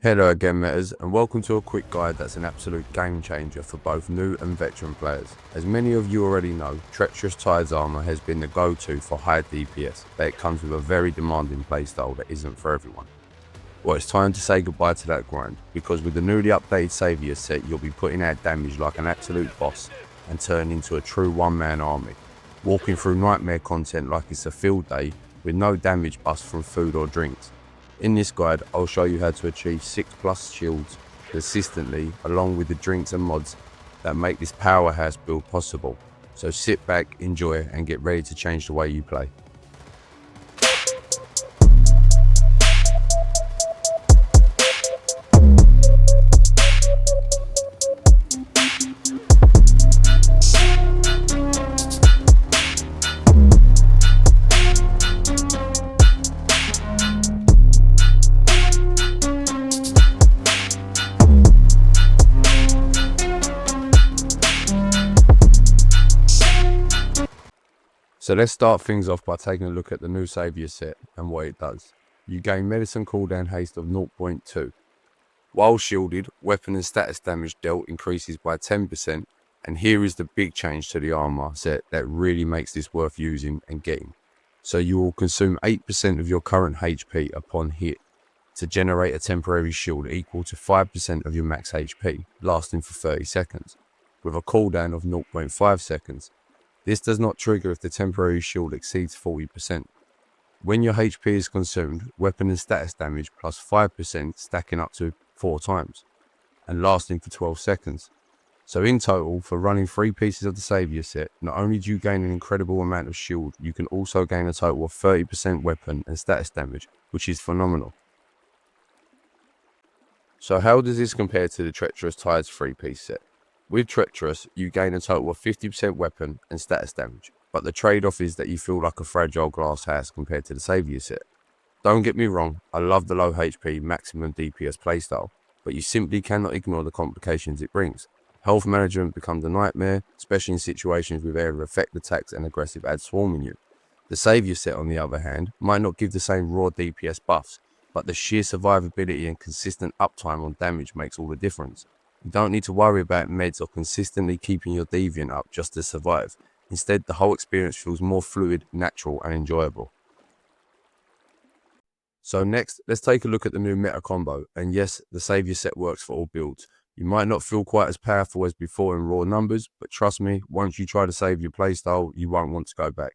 Hello again, Metters, and welcome to a quick guide that's an absolute game changer for both new and veteran players. As many of you already know, Treacherous Tides armor has been the go-to for high DPS, but it comes with a very demanding playstyle that isn't for everyone. Well, it's time to say goodbye to that grind, because with the newly updated Saviour set, you'll be putting out damage like an absolute boss and turn into a true one-man army, walking through nightmare content like it's a field day with no damage buffs from food or drinks. In this guide, I'll show you how to achieve 6+ shields consistently along with the drinks and mods that make this powerhouse build possible. So sit back, enjoy, and get ready to change the way you play. So let's start things off by taking a look at the new Saviour set and what it does. You gain medicine cooldown haste of 0.2. While shielded, weapon and status damage dealt increases by 10%, and here is the big change to the armor set that really makes this worth using and getting. So you will consume 8% of your current HP upon hit to generate a temporary shield equal to 5% of your max HP, lasting for 30 seconds, with a cooldown of 0.5 seconds. This does not trigger if the temporary shield exceeds 40%. When your HP is consumed, weapon and status damage plus 5% stacking up to 4 times and lasting for 12 seconds. So in total, for running 3 pieces of the Saviour set, not only do you gain an incredible amount of shield, you can also gain a total of 30% weapon and status damage, which is phenomenal. So how does this compare to the Treacherous Tides 3-piece set? With Treacherous, you gain a total of 50% weapon and status damage, but the trade-off is that you feel like a fragile glass house compared to the Saviour set. Don't get me wrong, I love the low HP maximum DPS playstyle, but you simply cannot ignore the complications it brings. Health management becomes a nightmare, especially in situations with area effect attacks and aggressive ads swarming you. The Saviour set, on the other hand, might not give the same raw DPS buffs, but the sheer survivability and consistent uptime on damage makes all the difference. You don't need to worry about meds or consistently keeping your deviant up just to survive. Instead, the whole experience feels more fluid, natural, and enjoyable. So next, let's take a look at the new meta combo. And yes, the Saviour set works for all builds. You might not feel quite as powerful as before in raw numbers, but trust me, once you try to save your playstyle, you won't want to go back.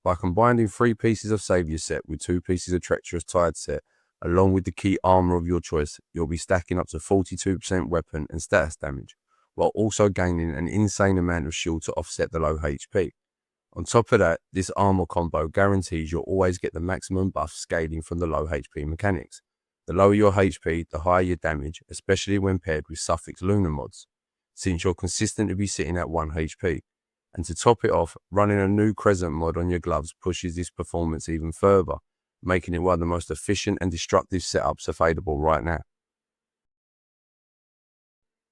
By combining 3 pieces of Saviour set with 2 pieces of Treacherous Tide set, along with the key armour of your choice, you'll be stacking up to 42% weapon and status damage, while also gaining an insane amount of shield to offset the low HP. On top of that, this armour combo guarantees you'll always get the maximum buff scaling from the low HP mechanics. The lower your HP, the higher your damage, especially when paired with Suffix Lunar mods, since you'll consistently be sitting at 1 HP. And to top it off, running a new Crescent mod on your gloves pushes this performance even further, making it one of the most efficient and destructive setups available right now.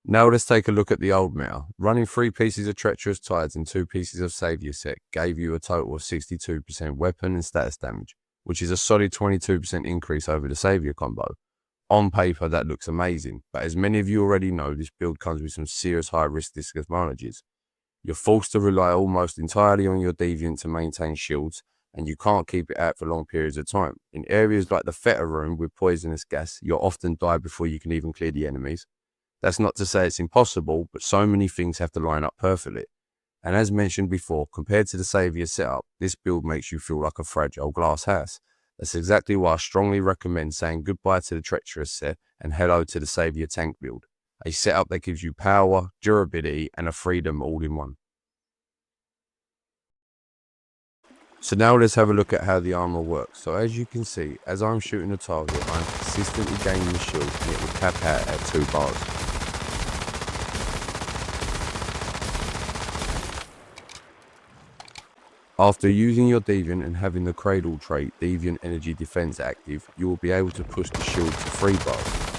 Now let's take a look at the old meta. Running 3 pieces of Treacherous Tides and 2 pieces of Saviour set gave you a total of 62% weapon and status damage, which is a solid 22% increase over the Saviour combo. On paper that looks amazing, but as many of you already know, this build comes with some serious high risk disadvantages. You're forced to rely almost entirely on your deviant to maintain shields, and you can't keep it out for long periods of time. In areas like the Theta room with poisonous gas, you'll often die before you can even clear the enemies. That's not to say it's impossible, but so many things have to line up perfectly. And as mentioned before, compared to the Saviour setup, this build makes you feel like a fragile glass house. That's exactly why I strongly recommend saying goodbye to the Treacherous set and hello to the Saviour tank build. A setup that gives you power, durability, and a freedom all in one. So now let's have a look at how the armour works. So as you can see, as I'm shooting a target, I'm consistently gaining the shield and it will cap out at 2 bars. After using your Deviant and having the Cradle trait, Deviant Energy Defense active, you will be able to push the shield to 3 bars.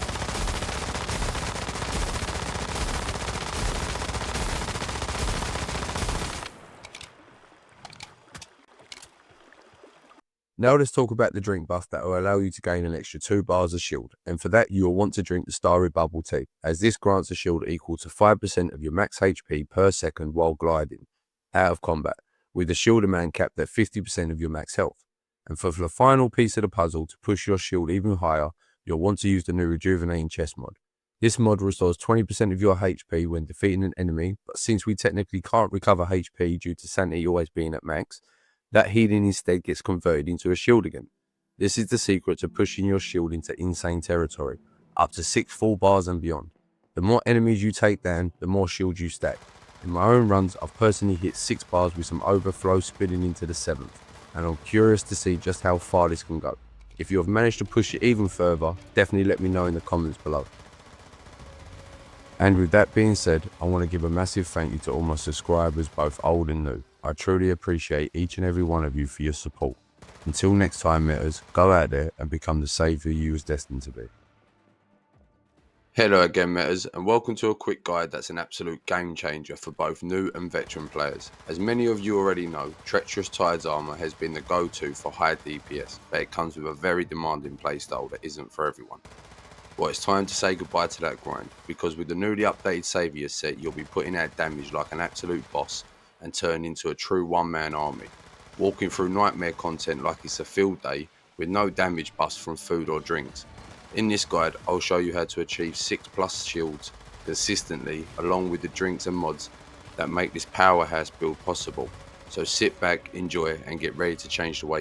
Now let's talk about the drink buff that will allow you to gain an extra 2 bars of shield, and for that you will want to drink the Starry Bubble Tea, as this grants a shield equal to 5% of your max HP per second while gliding out of combat, with the shield amount capped at 50% of your max health. And for the final piece of the puzzle to push your shield even higher, you'll want to use the new Rejuvenating Chest mod. This mod restores 20% of your HP when defeating an enemy, but since we technically can't recover HP due to sanity always being at max, that healing instead gets converted into a shield again. This is the secret to pushing your shield into insane territory, up to 6 full bars and beyond. The more enemies you take down, the more shield you stack. In my own runs, I've personally hit 6 bars with some overflow spinning into the 7th, and I'm curious to see just how far this can go. If you have managed to push it even further, definitely let me know in the comments below. And with that being said, I want to give a massive thank you to all my subscribers, both old and new. I truly appreciate each and every one of you for your support. Until next time, Metters, go out there and become the saviour you was destined to be. Hello again, Metters, and welcome to a quick guide that's an absolute game changer for both new and veteran players. As many of you already know, Treacherous Tides armour has been the go-to for high DPS, but it comes with a very demanding playstyle that isn't for everyone. Well, it's time to say goodbye to that grind, because with the newly updated Saviour set, you'll be putting out damage like an absolute boss and turn into a true one-man army, walking through nightmare content like it's a field day with no damage buffs from food or drinks. In this guide, I'll show you how to achieve 6+ shields consistently, along with the drinks and mods that make this powerhouse build possible. So sit back, enjoy, and get ready to change the way